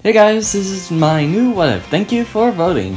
Hey guys, this is my new What If. Thank you for voting.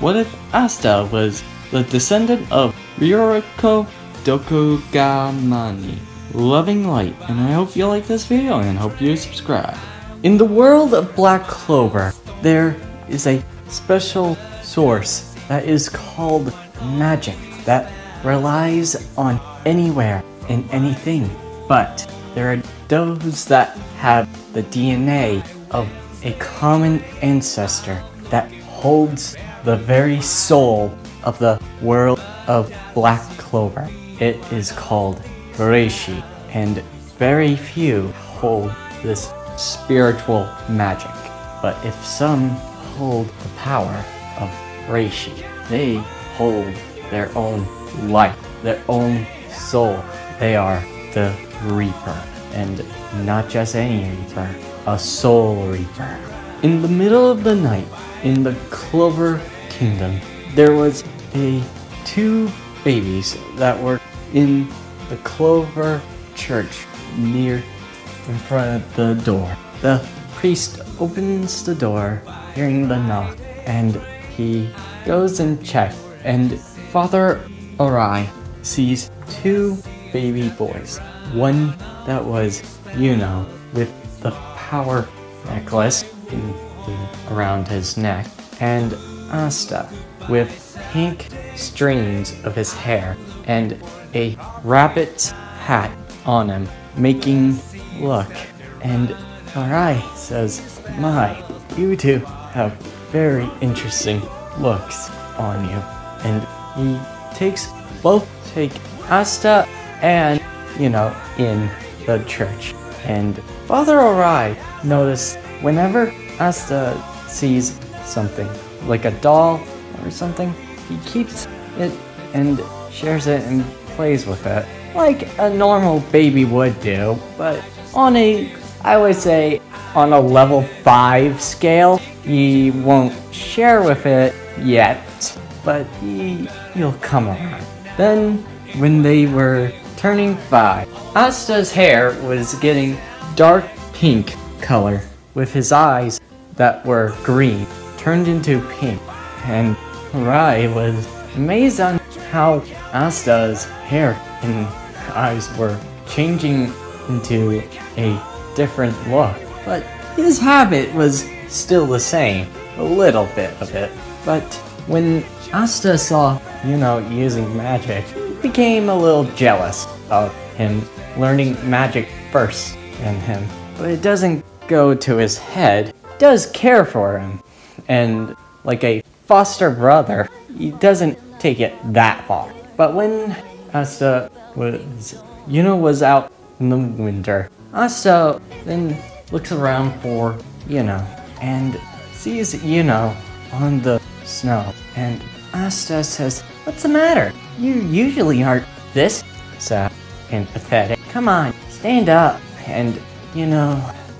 What if Asta was the descendant of Riruka Dokugamine? Loving light, and I hope you like this video and hope you subscribe. In the world of Black Clover, there is a special source that is called magic that relies on anywhere and anything. But there are those that have the DNA of a common ancestor that holds the very soul of the world of Black Clover. It is called Reishi, and very few hold this spiritual magic. But if some hold the power of Reishi, they hold their own life, their own soul. They are the Reaper, and not just any Reaper, a Soul Reaper. In the middle of the night, in the Clover Kingdom, there was two babies that were in the Clover Church near in front of the door. The priest opens the door, hearing the knock, and he goes and checks, and Father Orai sees two baby boys. One that was, with the power necklace around his neck, and Asta with pink strings of his hair and a rabbit's hat on him, making look. And Arai says, "My, you two have very interesting looks on you." And he take Asta and, in the church. And Father Orai noticed whenever Asta sees something, like a doll or something, he keeps it and shares it and plays with it, like a normal baby would do, but on I would say, on a level 5 scale. He won't share with it yet, but he'll come around. Then, when they were turning 5, Asta's hair was getting dark pink color, with his eyes that were green turned into pink, and Rai was amazed on how Asta's hair and eyes were changing into a different look. But his habit was still the same, a little bit of it. But when Asta saw, using magic, he became a little jealous of him learning magic first than him. But it doesn't go to his head. He does care for him, and like a foster brother, he doesn't take it that far. But when Asta was out in the winter, Asta then looks around for, and sees, on the snow. And Asta says, "What's the matter? You usually aren't this sad and pathetic. Come on, stand up." And,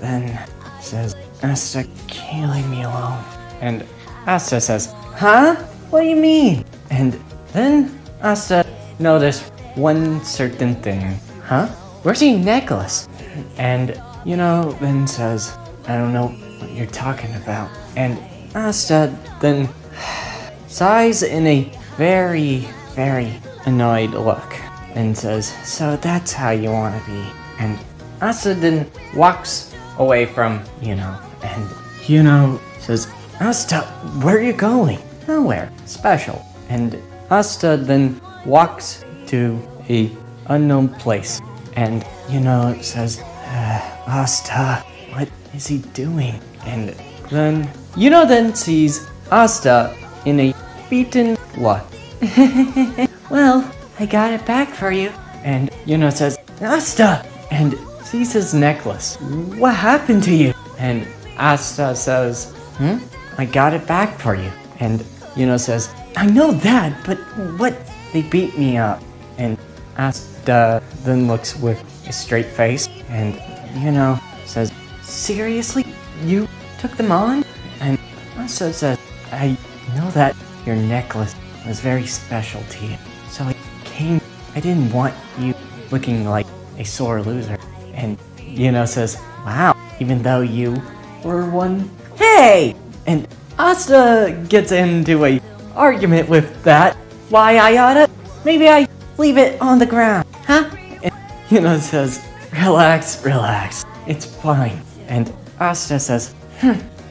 then says, "Asta, can you leave me alone?" And Asta says, "Huh? What do you mean?" And then Asta noticed one certain thing. "Huh? Where's your necklace?" And, then says, "I don't know what you're talking about." And Asta then sighs in a very, very annoyed look and says, "So that's how you want to be." And Asta then walks away from, and, says, "Asta, where are you going?" "Nowhere special." And Asta then walks to a unknown place, and, says, "Asta, what is he doing?" And then, then sees Asta in a beaten look. "Well, I got it back for you." And, says, "Asta!" and sees his necklace. "What happened to you?" And Asta says, "I got it back for you." And, says, "I know that, but what? They beat me up." And Asta then looks with a straight face and, says, "Seriously? You took them on?" And Asta says, "I know that your necklace was very special to you, so I didn't want you looking like a sore loser." And, says, "Wow, even though you were one?" Hey! And Asta gets into a argument with that. Why I oughta? Maybe I leave it on the ground, huh? And Hina says, relax, relax, it's fine. And Asta says,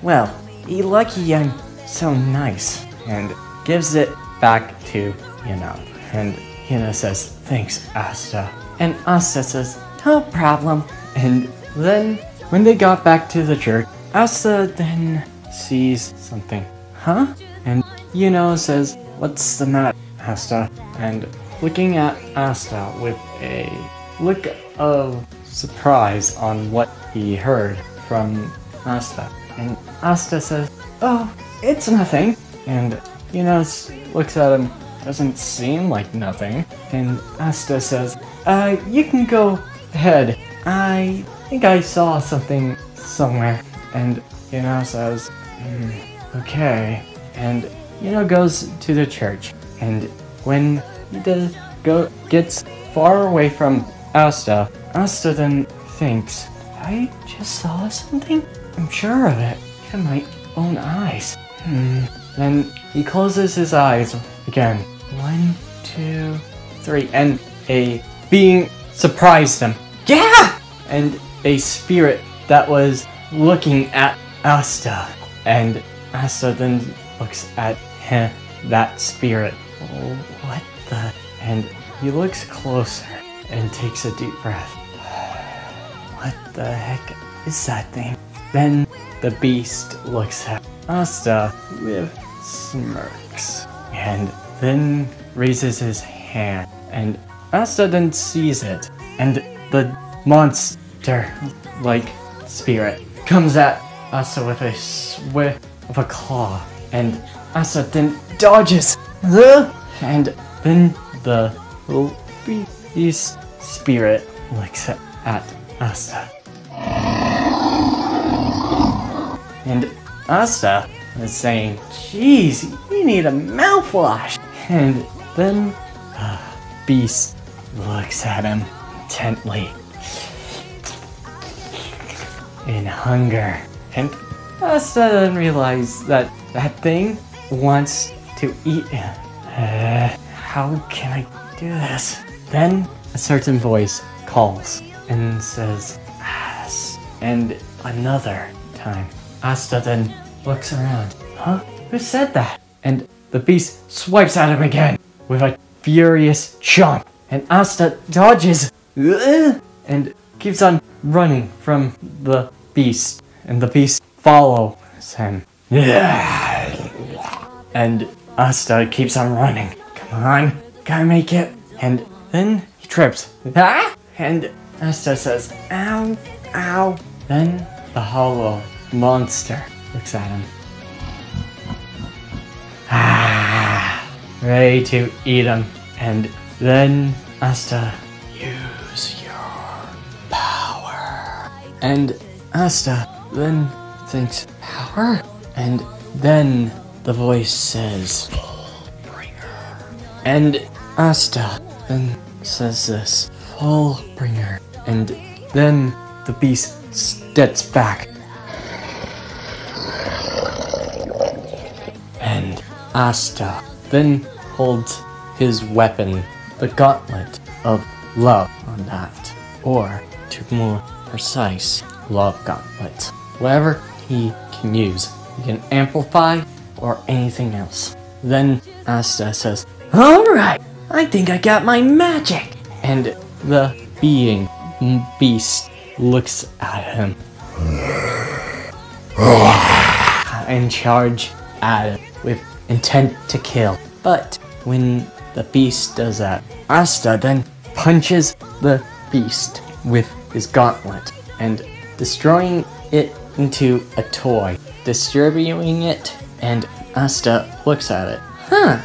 well, be lucky I'm so nice. And gives it back to Hina. And Hina says, thanks, Asta. And Asta says, no problem. And then, when they got back to the church, Asta then sees something. Huh? And Yuno says, what's the matter, Asta? And looking at Asta with a look of surprise on what he heard from Asta. And Asta says, oh, it's nothing. And Yuno looks at him, doesn't seem like nothing. And Asta says, you can go ahead. I think I saw something somewhere. And Yuno says, okay. And Yuno goes to the church. And when he gets far away from Asta, Asta then thinks, I just saw something? I'm sure of it. Even my own eyes. Then he closes his eyes again. 1, 2, 3. And a being surprised him. Yeah! And a spirit that was looking at Asta. And Asta then looks at him, that spirit. Oh, what the? And he looks closer and takes a deep breath. What the heck is that thing? Then the beast looks at Asta with smirks. And then raises his hand. And Asta then sees it. And the monster-like spirit comes at Asta with a swift of a claw. And Asta then dodges. And then the little beast spirit looks at Asta. And Asta is saying, jeez, you need a mouthwash. And then the beast looks at him intently in hunger. And Asta then realizes that that thing wants to eat him. How can I do this? Then a certain voice calls and says, Ass. And another time, Asta then looks around. Huh? Who said that? And the beast swipes at him again with a furious chomp. And Asta dodges and keeps on running from the beast. And the beast follows him. And Asta keeps on running. Come on, gotta make it. And then he trips. And Asta says, ow, ow. Then the hollow monster looks at him. Ready to eat him. And then Asta, use your power. And Asta then thinks, power? And then the voice says, Fullbringer. And Asta then says this, Fullbringer. And then the beast steps back. And Asta then holds his weapon, the gauntlet of love on that. Or, to be more precise, love gauntlet. Whatever he can use. He can amplify or anything else. Then Asta says, alright, I think I got my magic. And the beast looks at him and charge at him with intent to kill. But when the beast does that, Asta then punches the beast with his gauntlet and destroying it into a toy, distributing it, and Asta looks at it. Huh,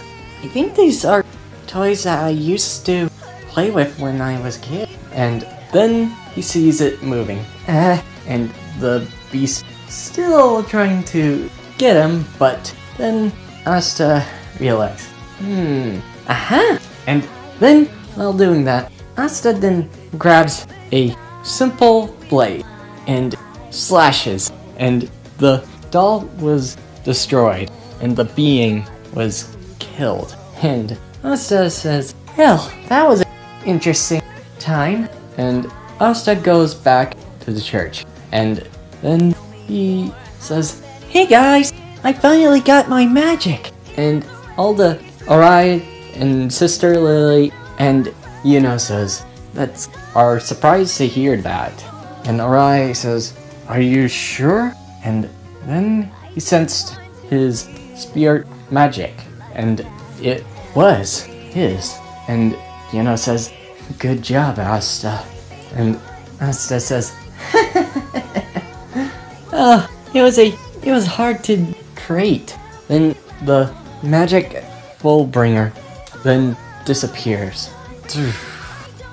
I think these are toys that I used to play with when I was a kid. And then he sees it moving. And the beast still trying to get him, but then Asta realizes, aha! And then, while doing that, Asta then grabs a simple blade and slashes, and the doll was destroyed and the being was killed. And Asta says, well, that was an interesting time. And Asta goes back to the church. And then he says, hey guys, I finally got my magic. And all the Arai and Sister Lily and Yuno says, are surprised to hear that. And Arai says, are you sure? And then he sensed his spirit magic, and it was his. And Yuno says, good job, Asta. And Asta says, it was hard to create. Then the magic Fullbringer then disappears.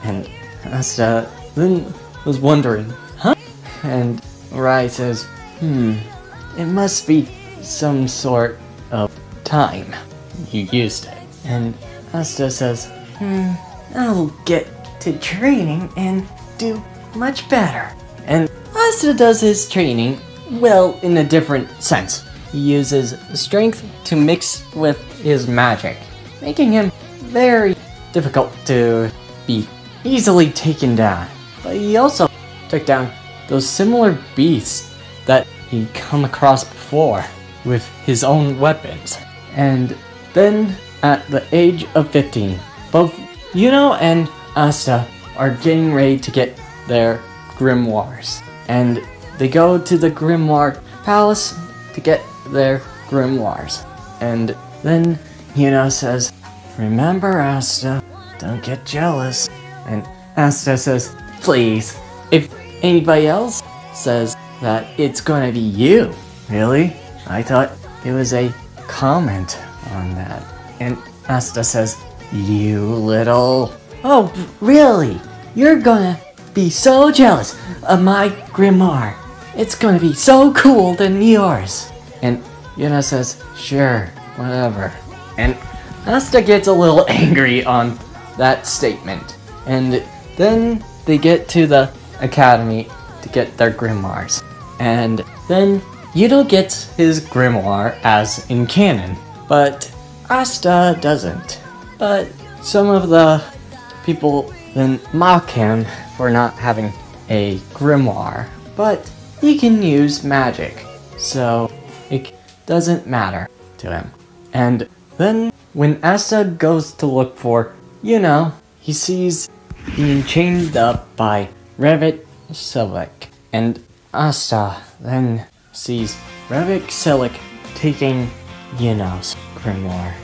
And Asta then was wondering, huh? And Rai says, it must be some sort of time you used it. And Asta says, I'll get to training and do much better. And Asta does his training, well, in a different sense. He uses strength to mix with his magic, making him very difficult to be easily taken down. But he also took down those similar beasts that he'd come across before with his own weapons. And then, at the age of 15, both Yuno and Asta are getting ready to get their grimoires. And they go to the grimoire palace to get their grimoires. And then Yuno says, remember, Asta, don't get jealous. And Asta says, please, if anybody else says that it's gonna be you. Really? I thought it was a comment on that. And Asta says, you little... Oh, really? You're gonna be so jealous of my grimoire. It's gonna be so cool than yours. And Yuna says, sure, whatever. And Asta gets a little angry on that statement. And then they get to the academy to get their grimoires. And then Yuno gets his grimoire as in canon, but Asta doesn't. But some of the people then mock him for not having a grimoire, but he can use magic, so it doesn't matter to him. And then when Asta goes to look for, he sees being chained up by Revit Silik. And Asta then sees Revit Silik taking Yuno's grimoire.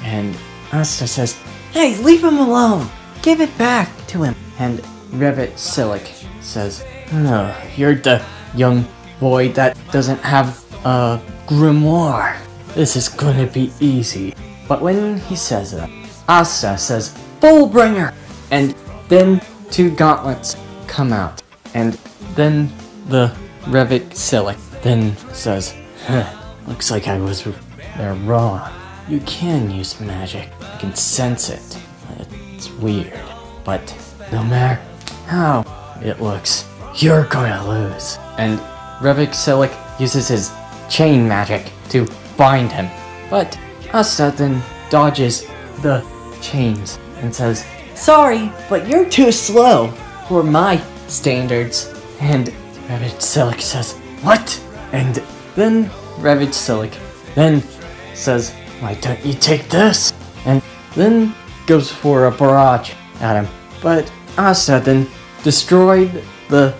And Asta says, hey, leave him alone! Give it back to him! And Revit Silik says, no, you're the young boy that doesn't have a grimoire. This is gonna be easy. But when he says that, Asta says, Fullbringer! And then two gauntlets come out. And then the Revit Silik then says, looks like I was wrong. You can use magic. I can sense it. It's weird. But no matter how it looks, you're gonna lose. And Revit Silik uses his chain magic to bind him. But Asta then dodges the chains and says, sorry, but you're too slow for my standards. And Revit Silik says, what? And then Revit Silik then says, why don't you take this? And then goes for a barrage at him. But Asta then destroyed the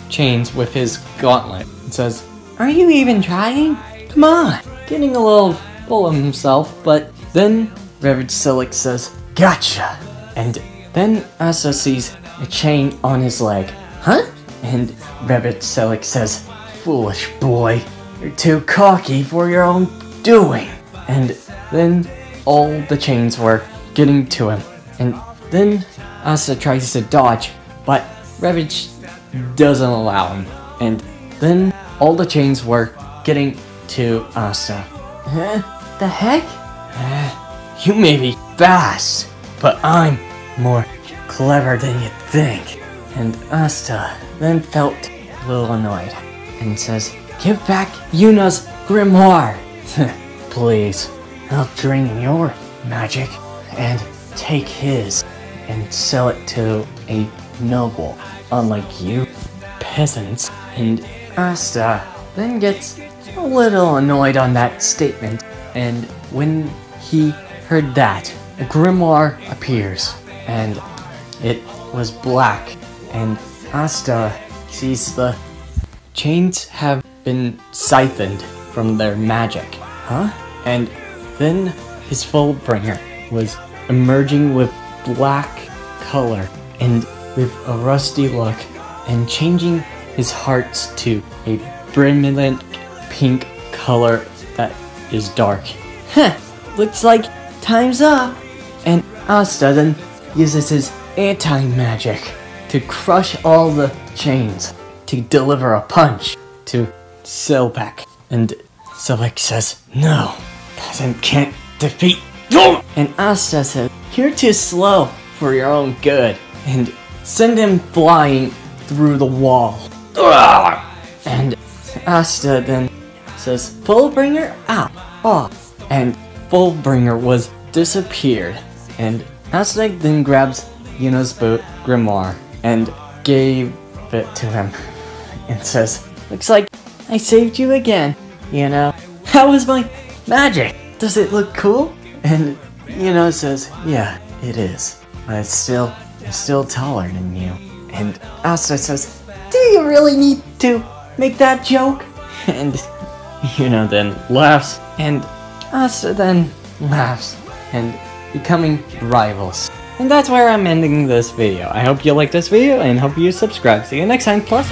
chains with his gauntlet and says, are you even trying? Come on! Getting a little full of himself, but then Revit Silik says, gotcha! And then Asta sees a chain on his leg. Huh? And Revit Silik says, foolish boy, you're too cocky for your own doing. And then all the chains were getting to him. And then Asta tries to dodge, but Revit doesn't allow him. And then all the chains were getting to Asta. Huh? The heck? You may be fast, but I'm more clever than you think. And Asta then felt a little annoyed and says, give back Yuna's grimoire. Please, I'll drain your magic and take his and sell it to a noble, unlike you peasants. And Asta then gets a little annoyed on that statement, and when he heard that, a grimoire appears, and it was black, and Asta sees the chains have been siphoned from their magic. Huh? And then his Fullbringer was emerging with black color and with a rusty look, and changing his hearts to a brilliant pink color that is dark. Heh, looks like time's up. And Asta then uses his anti-magic to crush all the chains, to deliver a punch to Silpak. And Silpak says, "No, peasant can't defeat you!" And Asta says, "You're too slow for your own good," and send him flying through the wall. And Asta then says, "Fullbringer out!" Oh, and Fullbringer was disappeared. And Asta then grabs Yuna's grimoire and gave it to him and says, "Looks like I saved you again, Yuna. How was my magic? Does it look cool?" And Yuna says, "Yeah, it is. But I'm still taller than you." And Asta says, "Do you really need to make that joke?" And Yuna then laughs, and Asta then laughs, and becoming rivals. And that's where I'm ending this video. I hope you liked this video, and hope you subscribe. See you next time. Plus.